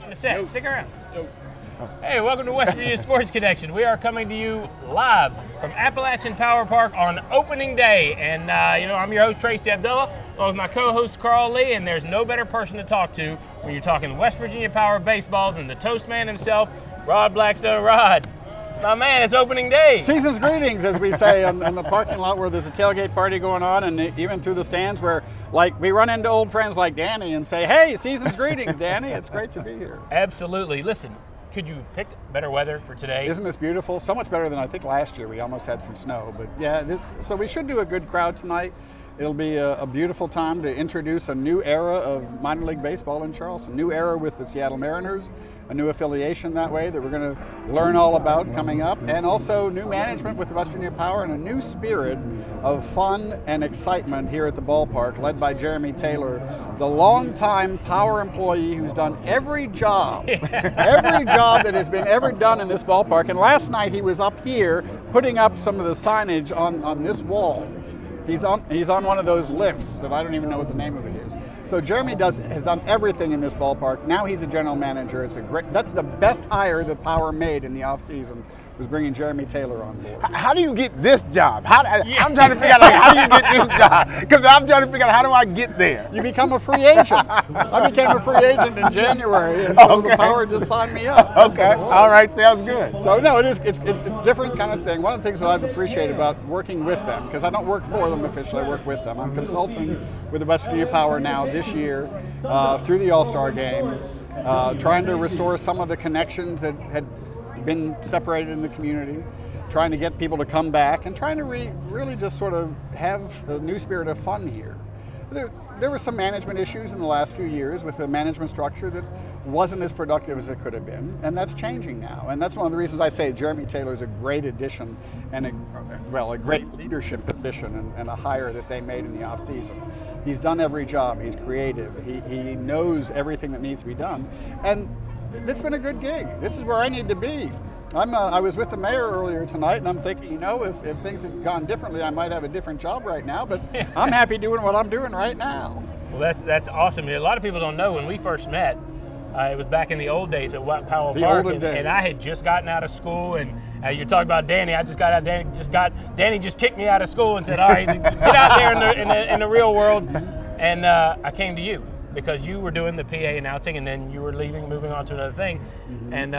in a sec. Stick around. Hey, welcome to West Virginia Sports Connection. We are coming to you live from Appalachian Power Park on opening day. And, I'm your host, Tracy Abdullah, along with my co-host, Carl Lee, and there's no better person to talk to when you're talking West Virginia Power baseball than the toast man himself, Rod Blackstone. Rod, my man, it's opening day. Season's greetings, as we say, in the parking lot where there's a tailgate party going on, and even through the stands where, we run into old friends like Danny and say, hey, season's greetings, Danny. It's great to be here. Absolutely. Listen, could you pick better weather for today? Isn't this beautiful? So much better than I think last year. We almost had some snow, but yeah, so we should do a good crowd tonight. It'll be a beautiful time to introduce a new era of minor league baseball in Charleston. New era with the Seattle Mariners, a new affiliation that way that we're going to learn all about coming up, and also new management with West Virginia Power and a new spirit of fun and excitement here at the ballpark, led by Jeremy Taylor, the longtime Power employee who's done every job that has been ever done in this ballpark. And last night he was up here putting up some of the signage on this wall. He's on one of those lifts that I don't even know what the name of it is. So Jeremy has done everything in this ballpark. Now he's a general manager. That's the best hire that Power made in the offseason, was bringing Jeremy Taylor on board. How do you get this job? I'm trying to figure out how do you get this job? Because I'm trying to figure out how do I get there? You become a free agent. I became a free agent in January, and so the Power just signed me up. Okay, all right, sounds good. So no, it's a different kind of thing. One of the things that I've appreciated about working with them, because I don't work for them officially, I work with them. I'm consulting with the West Virginia Power now this year through the All-Star game, trying to restore some of the connections that had been separated in the community, trying to get people to come back, and trying to really just sort of have a new spirit of fun here. There were some management issues in the last few years with the management structure that wasn't as productive as it could have been, and that's changing now. And that's one of the reasons I say Jeremy Taylor is a great addition and a great leadership position and a hire that they made in the offseason. He's done every job. He's creative. He knows everything that needs to be done, and it's been a good gig. This is where I need to be. I was with the mayor earlier tonight, and I'm thinking, if things had gone differently, I might have a different job right now, but I'm happy doing what I'm doing right now. Well, that's awesome. A lot of people don't know, when we first met, it was back in the old days at Powell Park, and I had just gotten out of school, and you're talking about Danny. I just got out. Danny just kicked me out of school and said, all right, get out there in the real world, and I came to you, because you were doing the PA announcing, and then you were moving on to another thing. Mm-hmm. And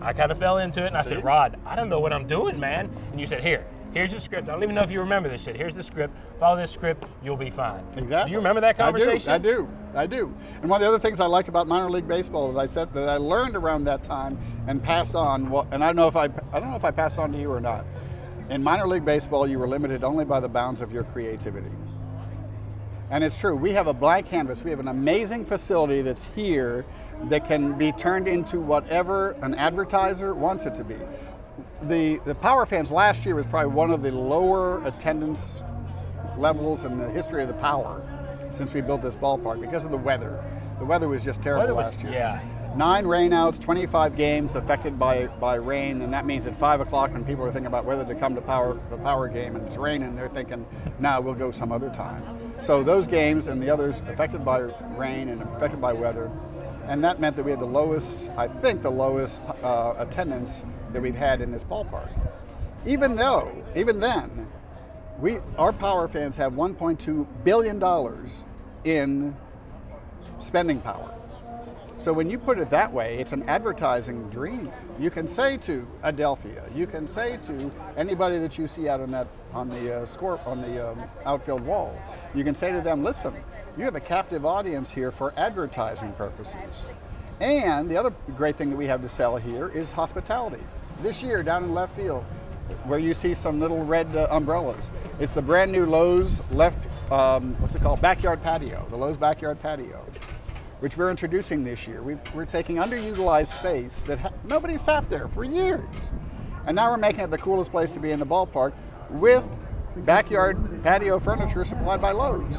I kind of fell into it, and I said, Rod, I don't know what I'm doing, man. And you said, here's the script. I don't even know if you remember this shit. Here's the script. Follow this script, you'll be fine. Exactly. Do you remember that conversation? I do. And one of the other things I like about minor league baseball that I learned around that time and passed on, and I don't know if I passed on to you or not. In minor league baseball, you were limited only by the bounds of your creativity. And it's true, we have a blank canvas. We have an amazing facility that's here that can be turned into whatever an advertiser wants it to be. The Power fans last year was probably one of the lower attendance levels in the history of the Power since we built this ballpark because of the weather. The weather was just terrible last year. Yeah. 9 rainouts, 25 games affected by rain, and that means at 5 o'clock when people are thinking about whether to come to the Power game and it's raining, they're thinking, nah, we'll go some other time. So those games and the others affected by rain and affected by weather, and that meant that we had the lowest attendance that we've had in this ballpark. Even then, our Power fans have $1.2 billion in spending power. So when you put it that way, it's an advertising dream. You can say to Adelphia, you can say to anybody that you see out on the outfield wall, you can say to them, listen, you have a captive audience here for advertising purposes. And the other great thing that we have to sell here is hospitality. This year down in left field, where you see some little red umbrellas, it's the brand new Lowe's backyard patio, the Lowe's backyard patio, which we're introducing this year. We're taking underutilized space that nobody sat there for years. And now we're making it the coolest place to be in the ballpark with backyard patio furniture supplied by Lowe's.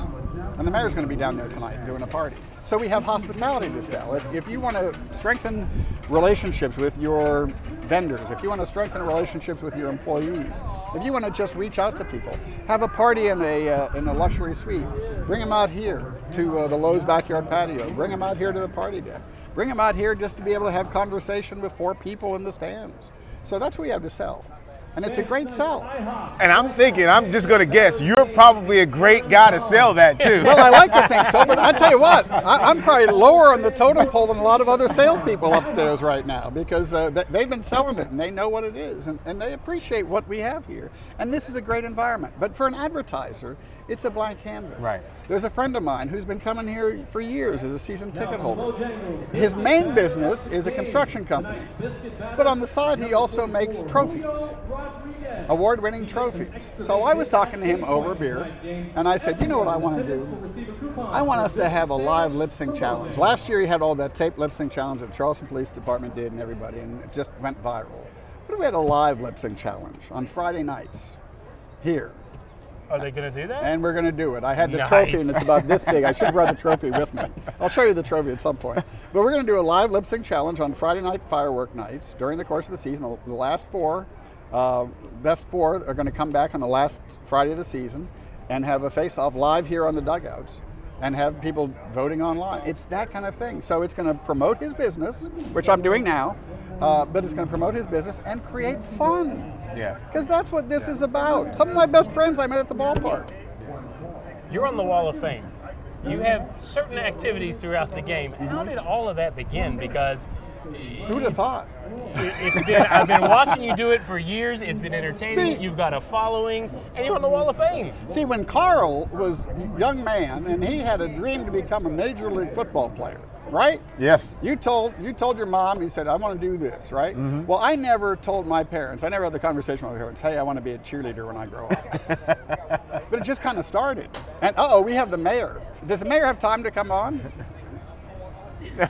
And the mayor's going to be down there tonight doing a party. So we have hospitality to sell. If you want to strengthen relationships with your vendors, if you want to strengthen relationships with your employees, if you want to just reach out to people, have a party in a luxury suite, bring them out here to the Lowe's backyard patio, bring them out here to the party deck. bring them out here just to be able to have conversation with 4 people in the stands. So that's what we have to sell. And it's a great sell. And I'm thinking, I'm just going to guess, you're probably a great guy to sell that too. Well, I like to think so, but I tell you what, I'm probably lower on the totem pole than a lot of other salespeople upstairs right now, because they've been selling it and they know what it is, and they appreciate what we have here. And this is a great environment. But for an advertiser, it's a blank canvas. Right. There's a friend of mine who's been coming here for years as a season ticket holder. His main business is a construction company, but on the side he also makes trophies, award-winning trophies. So I was talking to him over beer, and I said, you know what I want to do? I want us to have a live lip sync challenge. Last year he had all that tape lip sync challenge that Charleston Police Department did and everybody, and it just went viral. What if we had a live lip sync challenge on Friday nights here? Are they going to do that? And we're going to do it. I had the Nice. trophy, and it's about this big. I should have brought the trophy with me. I'll show you the trophy at some point. But we're going to do a live lip sync challenge on Friday night firework nights during the course of the season. The last 4, best 4 are going to come back on the last Friday of the season and have a face-off live here on the dugouts and have people voting online. It's that kind of thing. So it's going to promote his business, which I'm doing now, but it's going to promote his business and create fun. Yeah. Because that's what this is about. Some of my best friends I met at the ballpark. You're on the Wall of Fame. You have certain activities throughout the game. How did all of that begin? Because Who'd have thought? I've been watching you do it for years. It's been entertaining. See, you've got a following, and you're on the Wall of Fame. See, when Carl was a young man and he had a dream to become a Major League football player, right? Yes. You told your mom, you said, I want to do this, right? Mm-hmm. Well, I never told my parents, I never had the conversation with my parents, hey, I want to be a cheerleader when I grow up. But it just kind of started. And we have the mayor. Does the mayor have time to come on?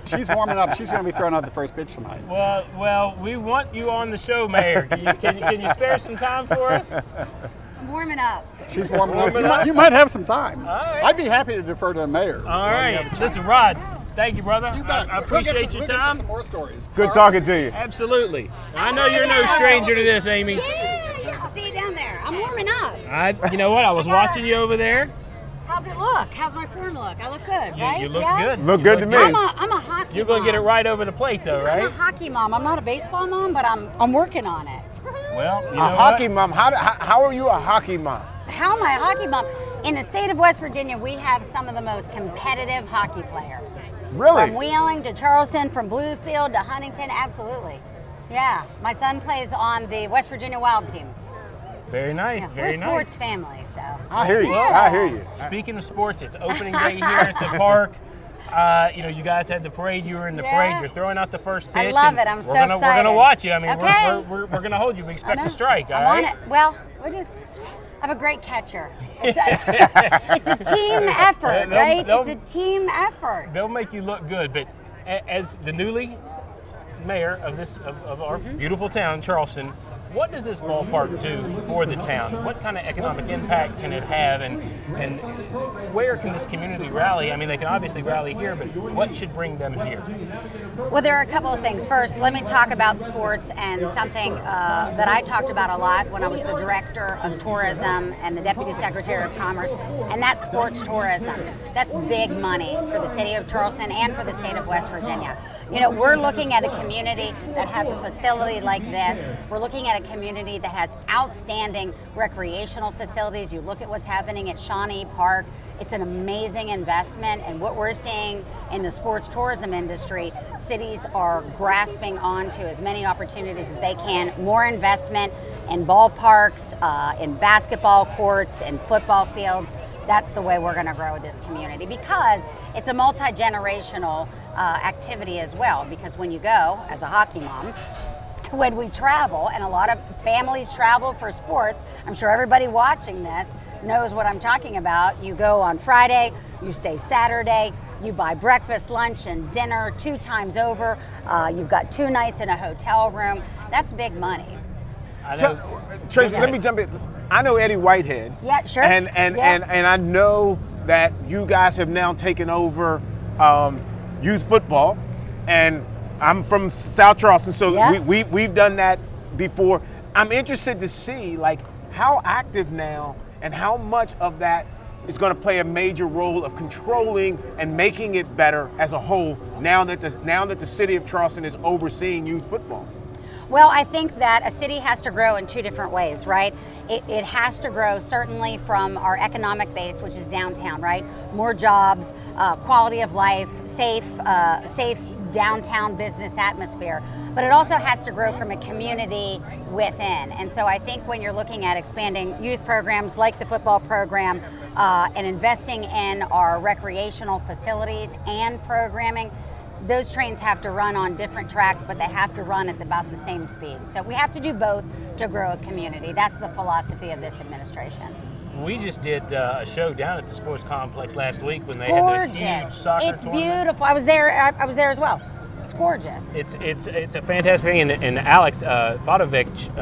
She's warming up. She's going to be throwing out the first pitch tonight. Well, we want you on the show, Mayor. Can you spare some time for us? I'm warming up. She's warming up. You might have some time. All right. I'd be happy to defer to the mayor. All right. Listen, Rod, thank you, brother. You bet. I appreciate your We'll get time. some more stories. Good talking to you. Absolutely. I know you're no stranger to this, Amy. Yeah, I'll see you down there. I'm warming up. You know what? I was watching you over there. How's it look? How's my form look? I look good, right? You look Yeah? good. Look You good to me. I'm a hockey You're going to mom. get it right over the plate, though, I'm a right? hockey mom. I'm not a baseball mom, but I'm working on it. Well, you A know hockey what? mom. How are you a hockey mom? How am I a hockey mom? In the state of West Virginia, we have some of the most competitive hockey players. Really? From Wheeling to Charleston, from Bluefield to Huntington, absolutely. Yeah, my son plays on the West Virginia Wild team. Very nice. Yeah, Very we're a nice. sports family, so. I hear you. Well, I hear you. Speaking of sports, it's opening day here at the park. You guys had the parade. You were in the parade. You're throwing out the first pitch. I love and it. I'm so We're excited. going to watch you. I mean, Okay. we're going to hold you. We expect I a know. strike. All I'm right. on it. Well, I have a great catcher. It's a team effort, right? It's a team effort. They'll make you look good, but as the newly mayor of our beautiful town, Charleston, what does this ballpark do for the town? What kind of economic impact can it have, and where can this community rally? I mean, they can obviously rally here, but what should bring them here? Well, there are a couple of things. First, let me talk about sports and something that I talked about a lot when I was the director of tourism and the deputy secretary of commerce, and that's sports tourism. That's big money for the city of Charleston and for the state of West Virginia. You know, we're looking at a community that has a facility like this. We're looking at a community that has outstanding recreational facilities. You look at what's happening at Shawnee Park. It's an amazing investment, and what we're seeing in the sports tourism industry, cities are grasping onto as many opportunities as they can. More investment in ballparks, in basketball courts, in football fields. That's the way we're going to grow this community, because it's a multi-generational activity as well. Because when you go as a hockey mom, when we travel, and a lot of families travel for sports, I'm sure everybody watching this knows what I'm talking about. You go on Friday, you stay Saturday, you buy breakfast, lunch, and dinner 2 times over. You've got 2 nights in a hotel room. That's big money. Tracy, let me jump in. I know Eddie Whitehead. Yeah, sure. And I know that you guys have now taken over youth football, and I'm from South Charleston, so Yeah. we've done that before. I'm interested to see like how active now and how much of that is going to play a major role of controlling and making it better as a whole now that the city of Charleston is overseeing youth football? Well, I think that a city has to grow in two different ways, right? It has to grow certainly from our economic base, which is downtown, right? More jobs, quality of life, safe downtown business atmosphere. But it also has to grow from a community within. And so I think when you're looking at expanding youth programs like the football program and investing in our recreational facilities and programming, those trains have to run on different tracks, but they have to run at about the same speed. So we have to do both to grow a community. That's the philosophy of this administration. We just did a show down at the sports complex last week when they had the huge soccer tournament. It's beautiful. I was there as well. It's gorgeous. It's a fantastic thing, and Alex Fadovich,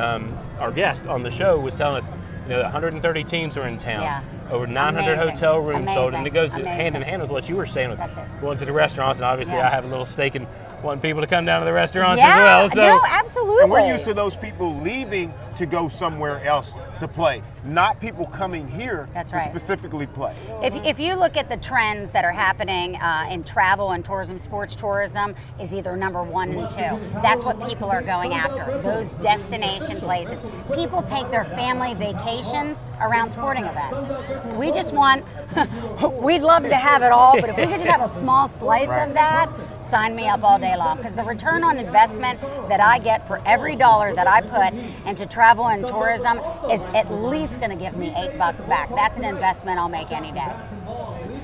our guest on the show, was telling us, 130 teams are in town. Yeah. Over 900 hotel rooms sold, and it goes Amazing. hand in hand with what you were saying with That's it. going to the restaurants, and obviously Yeah. I have a little stake in wanting people to come down to the restaurants Yeah, as well. So no, absolutely. And we're used to those people leaving to go somewhere else to play, not people coming here That's to right. specifically play. If you look at the trends that are happening in travel and tourism, sports tourism is either number 1 and 2. That's what people are going after, those destination places. People take their family vacations around sporting events. We just want, we'd love to have it all, but if we could just have a small slice of that, sign me up all day long. Because the return on investment that I get for every dollar that I put into travel and tourism is at least going to give me $8 back. That's an investment I'll make any day.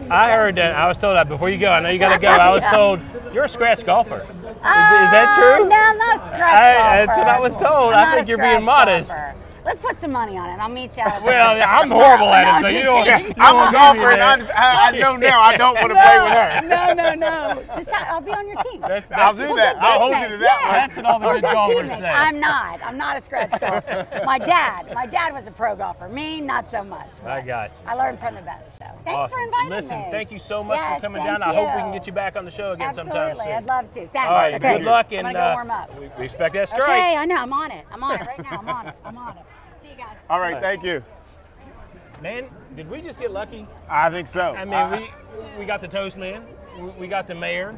I heard that. I was told that before you go. I know you got to go. I was told you're a scratch golfer. Is that true? No, I'm not a scratch golfer. That's what I was told. I think you're being modest. Golfer. Let's put some money on it. I'll meet you out. Well, I'm horrible at it, so you don't. I'm a golfer, and I know now I don't want to play with her. No. Just I'll be on your team. I'll do that. I'll hold you to that one. That's what all the good golfers say. I'm not a scratch golfer. My dad was a pro golfer. Me, not so much. I got you. I learned from the best. So thanks Awesome. for inviting Listen, me. thank you so much for coming thank down. I hope we you. can get you back on the show again sometime Absolutely, soon. I'd love to. Thanks. All right, Okay. good luck, I'm and gonna go warm up. we expect that strike. Okay, I know. I'm on it right now. I'm on it. See you guys. All right, thank you. Man, did we just get lucky? I think so. I mean, we got the toast man, we got the mayor,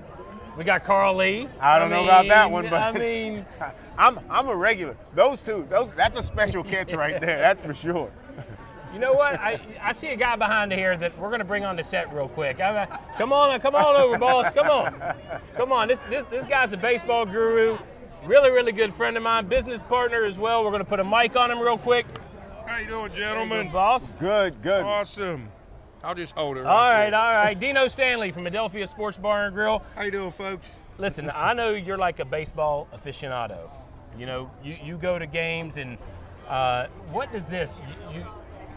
we got Carl Lee. I don't know about that one, but I mean, I'm a regular. Those two, that's a special catch right there. That's for sure. you know what? I see a guy behind here that we're going to bring on the set real quick. Come on over, boss. Come on. This guy's a baseball guru, really good friend of mine, business partner as well. We're going to put a mic on him real quick. How you doing, gentlemen? Good, boss. Good. Awesome. I'll just hold it. All right. Dino Stanley from Adelphia Sports Bar and Grill. How you doing, folks? Listen, I know you're like a baseball aficionado. You go to games, and what does this?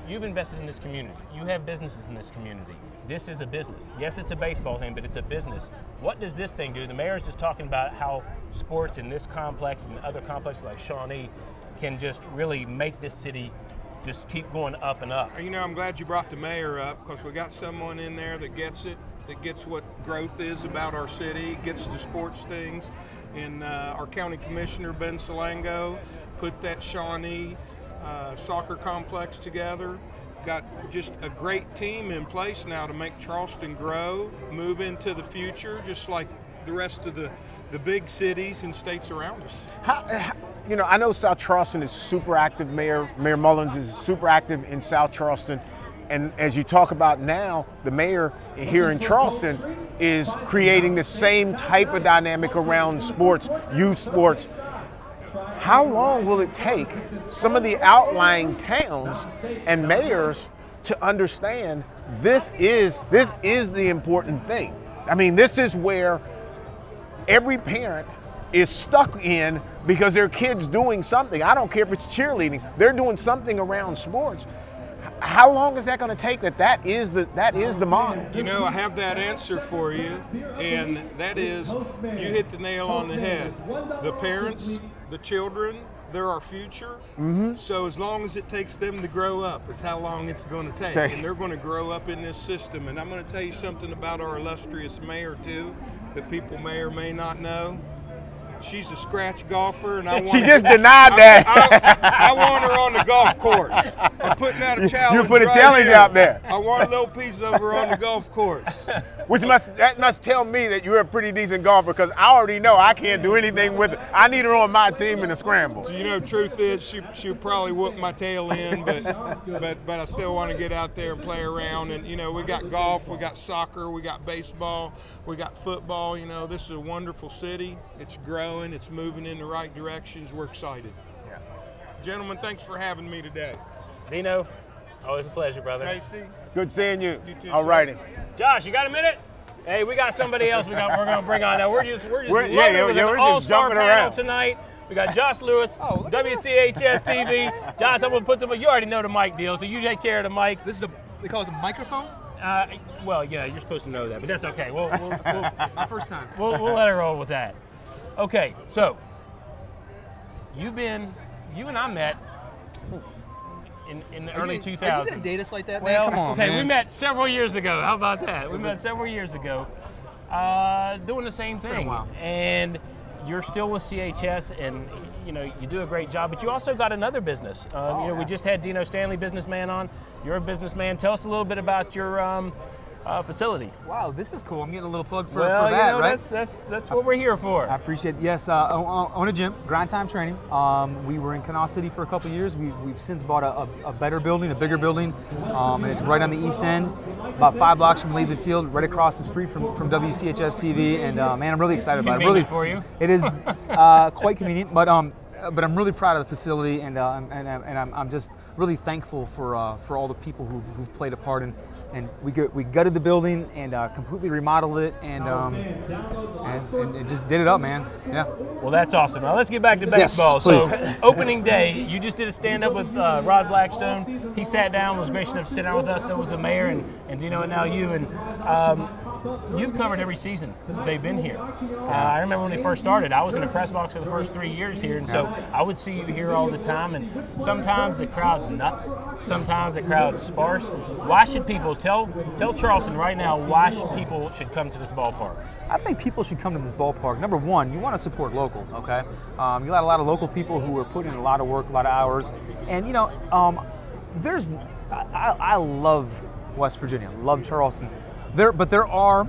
You've invested in this community. You have businesses in this community. This is a business. Yes, it's a baseball thing, but it's a business. What does this thing do? The mayor's just talking about how sports in this complex and other complexes like Shawnee can just really make this city just keep going up and up. I'm glad you brought the mayor up, because we got someone in there that gets it, that gets what growth is about our city, gets the sports things. And our county commissioner, Ben Salango, put that Shawnee soccer complex together. Got just a great team in place now to make Charleston grow, move into the future, just like the rest of the big cities and states around us. I know South Charleston is super active. Mayor Mullins is super active in South Charleston. And as you talk about now, the mayor here in Charleston is creating the same type of dynamic around sports, youth sports. How long will it take some of the outlying towns and mayors to understand this is the important thing? I mean, this is where every parent is stuck in because their kid's doing something. I don't care if it's cheerleading. They're doing something around sports. How long is that going to take? That is the model. I have that answer for you, and that is, you hit the nail on the head. The parents, the children, they're our future. Mm-hmm. So as long as it takes them to grow up is how long it's going to take. And they're going to grow up in this system. And I'm going to tell you something about our illustrious mayor too that people may or may not know. She's a scratch golfer, and I want She just denied that. I want her on the golf course. I'm putting out a challenge. You put a right challenge here. out there. I want a little piece of her on the golf course. That must tell me that you're a pretty decent golfer, because I already know I can't do anything with it. I need her on my team in a scramble. So, you know, truth is, she'll probably whoop my tail in, but I still want to get out there and play around. And you know, we got golf, we got soccer, we got baseball, we got football. You know, this is a wonderful city. It's growing, it's moving in the right directions. We're excited. Yeah. Gentlemen, thanks for having me today. Dino, always a pleasure, brother. Tracy. Good seeing you. You too, All sir. righty. Josh, you got a minute? Hey, we got somebody else we're going to bring on now. We're just loaded with we're an just all-star jumping panel around. tonight. We got Josh Lewis, look at this. WCHS TV. Josh, I'm going to put them. You already know the mic deal, so you take care of the mic. This is they call it a microphone? Well, yeah, you're supposed to know that, but that's okay. We'll My first time. we'll let her roll with that. Okay, so you and I met in the early 2000s. Are you gonna date us like that, Well, man? Come on, okay, man. we met several years ago. How about that? We met several years ago, doing the same been a thing. while. And you're still with CHS, and you know you do a great job. But you also got another business. We just had Dino Stanley, businessman, on. You're a businessman. Tell us a little bit about your facility. Wow, this is cool. I'm getting a little plug for Well, that, you know, right? that's what we're here for. I appreciate it. Yes, own a gym, Grind Time Training. We were in Canal City for a couple years. We've since bought a better building, a bigger building, and it's right on the east end, about 5 blocks from Levy Field, right across the street from WCHS TV. And man, I'm really excited about it. Convenient for you. It is quite convenient, but I'm really proud of the facility, and I'm just really thankful for all the people who've played a part in. And we gutted the building and completely remodeled it and just did it up, man. Yeah. Well, that's awesome. Now let's get back to baseball. please. So, opening day, you just did a stand-up with Rod Blackstone. He sat down, was gracious enough to sit down with us. So was the mayor and Dino, and now you. And you've covered every season they've been here. I remember when they first started, I was in the press box for the first 3 years here, and so I would see you here all the time. And sometimes the crowd's nuts, sometimes the crowd's sparse. Why should people tell Charleston right now why people should come to this ballpark? I think people should come to this ballpark. Number one, you want to support local, okay? You got a lot of local people who are putting in a lot of work, a lot of hours, and you know, I love West Virginia, love Charleston. But there are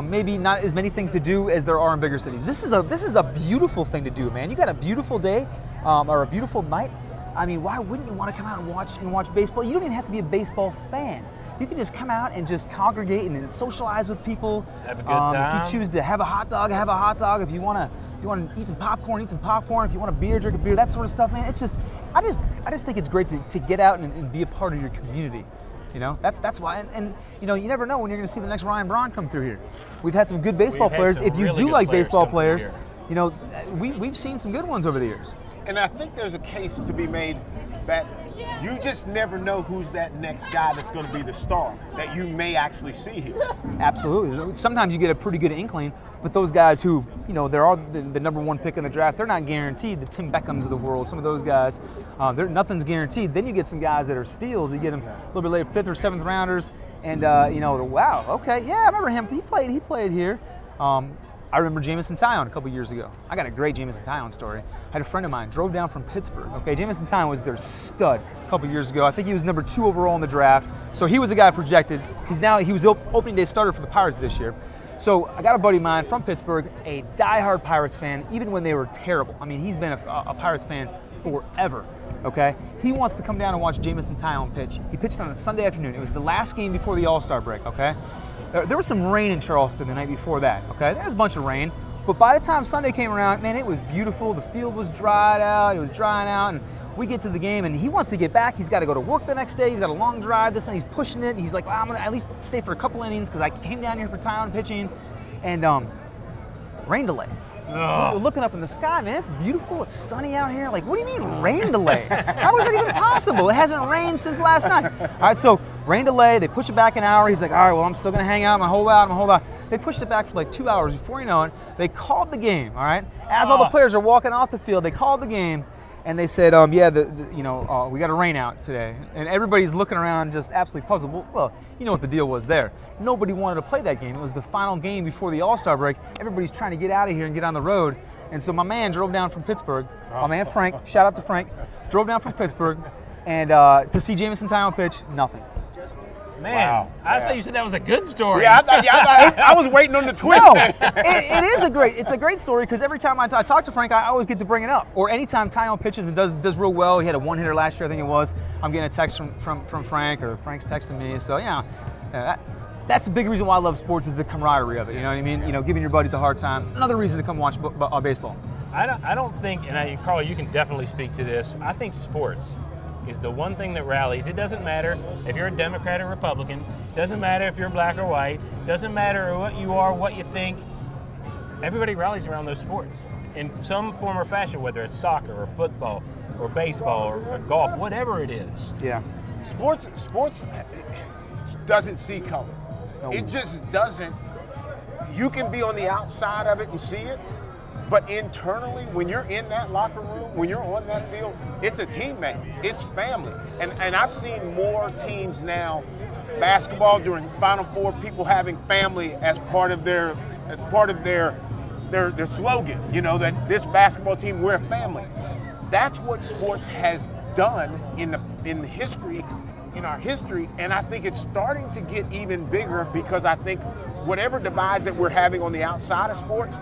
maybe not as many things to do as there are in bigger cities. This is a beautiful thing to do, man. You got a beautiful day or a beautiful night. I mean, why wouldn't you want to come out and watch baseball? You don't even have to be a baseball fan. You can just come out and just congregate and socialize with people. Have a good time. If you choose to have a hot dog, have a hot dog. If you want to eat some popcorn, eat some popcorn. If you want a beer, drink a beer. That sort of stuff, man. It's just, I just think it's great to get out and be a part of your community. You know, that's why, and you know, you never know when you're going to see the next Ryan Braun come through here. We've had some good baseball players. If you do like baseball players, you know, we've seen some good ones over the years. And I think there's a case to be made that you just never know who's that next guy that's going to be the star that you may actually see here. Absolutely. Sometimes you get a pretty good inkling, but those guys who, you know, they're all the number one pick in the draft, they're not guaranteed. The Tim Beckhams of the world, some of those guys, nothing's guaranteed. Then you get some guys that are steals. You get them a little bit later, 5th or 7th rounders, and you know, wow, okay, yeah, I remember him. He played here. I remember Jamison Tyon a couple years ago. I got a great Jamison Tyon story. I had a friend of mine drove down from Pittsburgh. Okay, Jamison Tyon was their stud a couple years ago. I think he was number 2 overall in the draft. So he was the guy projected. He was opening day starter for the Pirates this year. So I got a buddy of mine from Pittsburgh, a diehard Pirates fan, even when they were terrible. I mean, he's been a Pirates fan forever. Okay, he wants to come down and watch Jamison Tyon pitch. He pitched on a Sunday afternoon. It was the last game before the All-Star break. Okay. There was some rain in Charleston the night before that, okay? There was a bunch of rain, but by the time Sunday came around, man, it was beautiful. The field was dried out, it was drying out, and we get to the game, and he wants to get back. He's got to go to work the next day. He's got a long drive, this thing, he's pushing it. He's like, well, I'm going to at least stay for a couple innings because I came down here for Tyon pitching, and rain delay. We're looking up in the sky, man, it's beautiful, it's sunny out here. Like, what do you mean rain delay? How is that even possible? It hasn't rained since last night. All right, so rain delay, they push it back an hour. He's like, all right, well, I'm still gonna hang out, I'm gonna hold out. They pushed it back for like 2 hours. Before you know it, they called the game, all right? As all the players are walking off the field, they called the game, and they said, yeah, we got a rain out today. And everybody's looking around just absolutely puzzled. Well, you know what the deal was there. Nobody wanted to play that game. It was the final game before the All-Star break. Everybody's trying to get out of here and get on the road. And so my man drove down from Pittsburgh, my man Frank, shout out to Frank, drove down from Pittsburgh, and to see Jameson Taillon pitch, nothing. Man, Wow. I thought you said that was a good story. Yeah, I was waiting on the twist. No, it's a great story because every time I talk to Frank, I always get to bring it up. Or anytime Taillon pitches and does real well, he had a one-hitter last year, I think it was. I'm getting a text from Frank, or Frank's texting me. So that's a big reason why I love sports, is the camaraderie of it. You know what I mean? Giving your buddies a hard time. Another reason to come watch baseball. I don't think, and Carl, you can definitely speak to this. I think sports is the one thing that rallies. It doesn't matter if you're a Democrat or Republican. It doesn't matter if you're black or white. It doesn't matter what you are, what you think. Everybody rallies around those sports in some form or fashion, whether it's soccer or football or baseball or golf, whatever it is. Yeah. Sports doesn't see color. No. It just doesn't. You can be on the outside of it and see it, but internally, when you're in that locker room, when you're on that field, it's a teammate, it's family. And I've seen more teams now, basketball during Final Four, people having family as part of their slogan, that this basketball team, we're a family. That's what sports has done in our history, and I think it's starting to get even bigger, because I think whatever divides that we're having on the outside of sports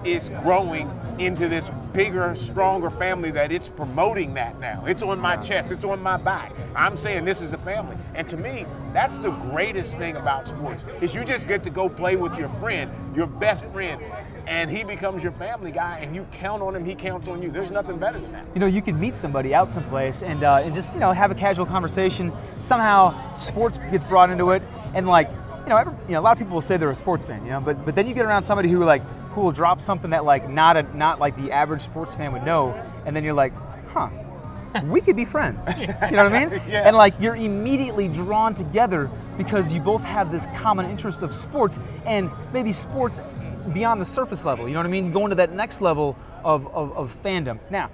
is growing into this bigger, stronger family that it's promoting that now. It's on my chest, it's on my back. I'm saying this is a family. And to me, that's the greatest thing about sports, is you just get to go play with your friend, your best friend, and he becomes your family guy, and you count on him, he counts on you. There's nothing better than that. You can meet somebody out someplace and just, have a casual conversation. Somehow sports gets brought into it, and a lot of people will say they're a sports fan, but then you get around somebody who will drop something that not like the average sports fan would know, and then you're like, huh, we could be friends. You know what I mean? Yeah. And you're immediately drawn together because you both have this common interest of sports, and maybe sports beyond the surface level, you know what I mean? Going to that next level of fandom. Now,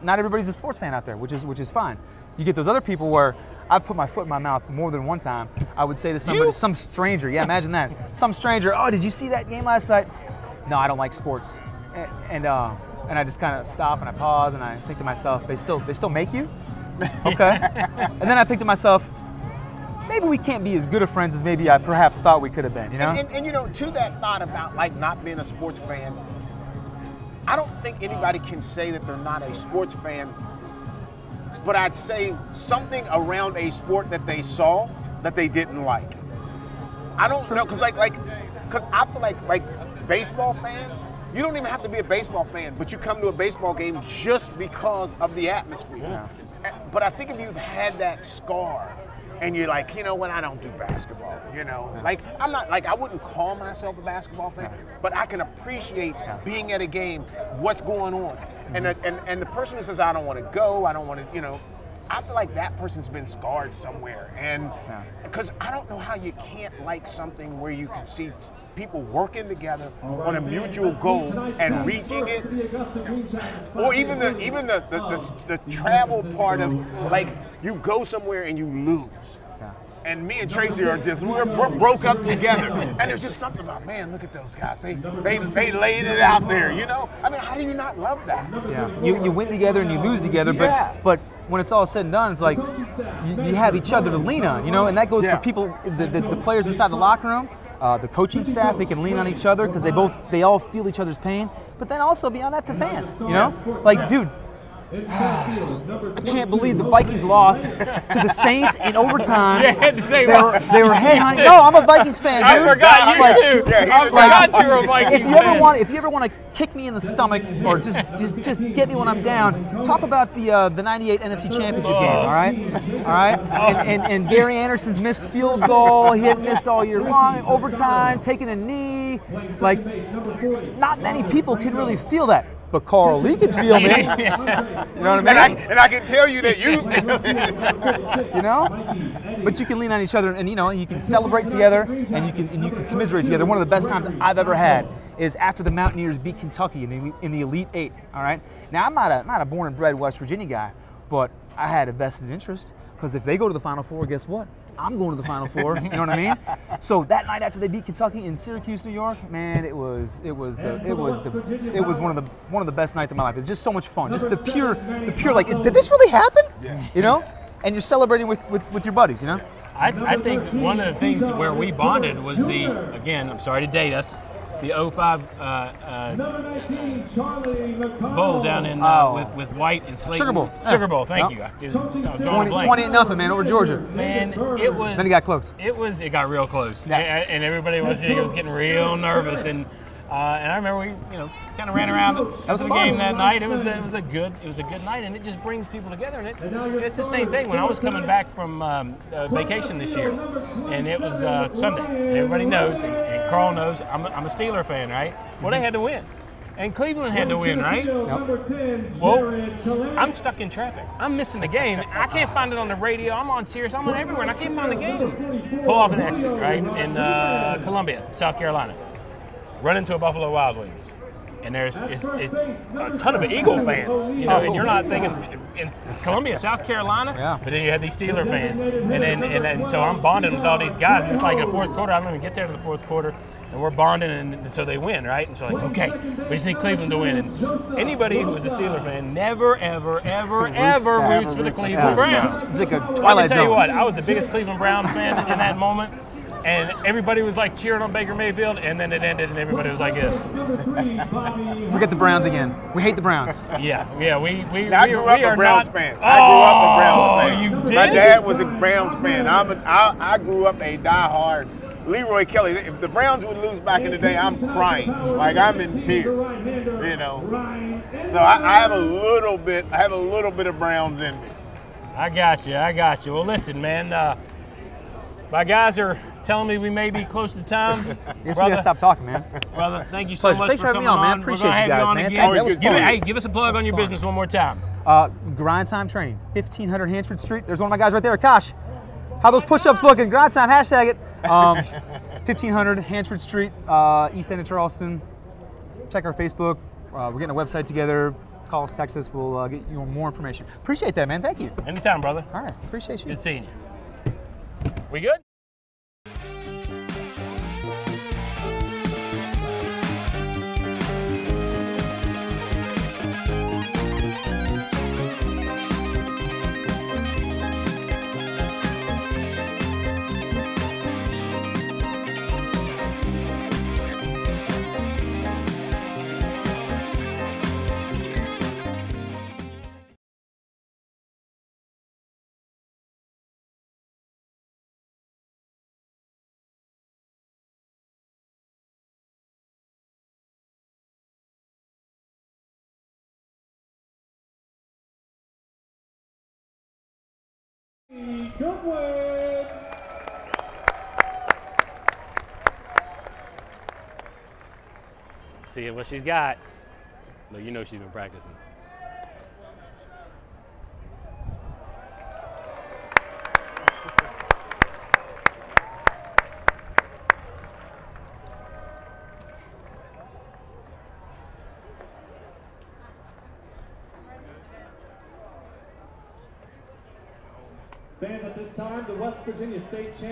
not everybody's a sports fan out there, which is fine. You get those other people where I've put my foot in my mouth more than one time. I would say to somebody, some stranger, yeah, imagine that. Some stranger, oh, did you see that game last night? No, I don't like sports. And I just kind of stop and I pause and I think to myself, they still make you? Okay. And then I think to myself, maybe we can't be as good of friends as maybe I perhaps thought we could have been, And to that thought about not being a sports fan, I don't think anybody can say that they're not a sports fan, but I'd say something around a sport that they saw that they didn't like. I don't know, because I feel like baseball fans, you don't even have to be a baseball fan, but you come to a baseball game just because of the atmosphere. Yeah. But I think if you've had that scar, and you're like, you know what, I don't do basketball, I'm not, I wouldn't call myself a basketball fan, but I can appreciate being at a game, what's going on. And the person who says, I don't want to go, I don't want to, I feel like that person's been scarred somewhere. And because I don't know how you can't like something where you can see people working together on a mutual goal and reaching it, or even the travel part of, you go somewhere and you lose. And me and Tracy are we're broke up together. And there's just something about, man, look at those guys. They laid it out there, I mean, how do you not love that? Yeah, you win together and you lose together, but when it's all said and done, it's like you have each other to lean on, and that goes for people, the players inside the locker room, the coaching staff, they can lean on each other because they all feel each other's pain, but then also beyond that to fans, dude, I can't believe the Vikings lost to the Saints in overtime. You had to say they were headhunting. No, I'm a Vikings fan, dude. I forgot you too. I forgot you were a Vikings fan. If you ever want to kick me in the stomach or just get me when I'm down, talk about the '98 NFC Championship game. All right. And Gary Anderson's missed field goal. He had missed all year long. Overtime, taking a knee. Not many people can really feel that. But Carl Lee can feel me. You know what I mean? And I can tell you that you But you can lean on each other, and you can celebrate together, and you can commiserate together. One of the best times I've ever had is after the Mountaineers beat Kentucky in the Elite Eight. All right. Now I'm not a born and bred West Virginia guy, but I had a vested interest because if they go to the Final Four, guess what? I'm going to the Final Four. You know what I mean? So that night after they beat Kentucky in Syracuse, New York, man, it was one of the best nights of my life. It was just so much fun. Just the pure like, did this really happen? Yeah. You know? And you're celebrating with your buddies, you know? I think one of the things where we bonded was again, I'm sorry to date us, the 05 bowl down in with White and Slayton. Sugar Bowl. Sugar Bowl, thank you. 20-0, man, over Georgia. Man, it was. Then it got close. It got real close. Yeah. And everybody was getting real nervous. And I remember we, kind of ran around the game that night. It was a good night, and it just brings people together. And it's the same thing. When I was coming back from vacation this year, and it was Sunday, and everybody knows, and Carl knows, I'm a Steeler fan, right? Well, they had to win, and Cleveland had to win, right? Yep. Well, I'm stuck in traffic. I'm missing the game. I can't find it on the radio. I'm on Sirius. I'm on everywhere, and I can't find the game. Pull off an exit, right, in Columbia, South Carolina. Run into a Buffalo Wild Wings, and it's a ton of Eagle fans, and you're not thinking in Columbia, South Carolina, but then you have these Steeler fans, and then so I'm bonding with all these guys, and it's like the fourth quarter. I don't even get there to the fourth quarter, and we're bonding, and so they win, right? And so like, okay, we just need Cleveland to win. And anybody who is a Steeler fan never, ever, ever, ever roots for the Cleveland Browns. It's like a Twilight Zone. Let me tell you what, I was the biggest Cleveland Browns fan in that moment. And everybody was like cheering on Baker Mayfield, and then it ended, and everybody was like this. Forget the Browns again. We hate the Browns. Yeah. I grew up a Browns fan. You did? My dad was a Browns fan. I grew up a diehard Leroy Kelly. If the Browns would lose back in the day, I'm crying. Like I'm in tears. So I have a little bit of Browns in me. I got you. Well, listen, man. My guys are telling me we may be close to time. Yes, we gotta stop talking, man. Brother, thank you so much Thanks for coming me on, man. on. Appreciate you guys, man. That was fun. Give us a plug on your business one more time. Grind Time Training, 1500 Hansford Street. There's one of my guys right there, Akash. How those push-ups looking? Grind Time, hashtag it. 1500 Hansford Street, East End of Charleston. Check our Facebook. We're getting a website together. Call us, text us. We'll get you more information. Appreciate that, man. Thank you. Anytime, brother. All right, appreciate you. Good seeing you. We good? Good work. See what she's got. Look, you know she's been practicing. Fans, at this time, the West Virginia State Champions.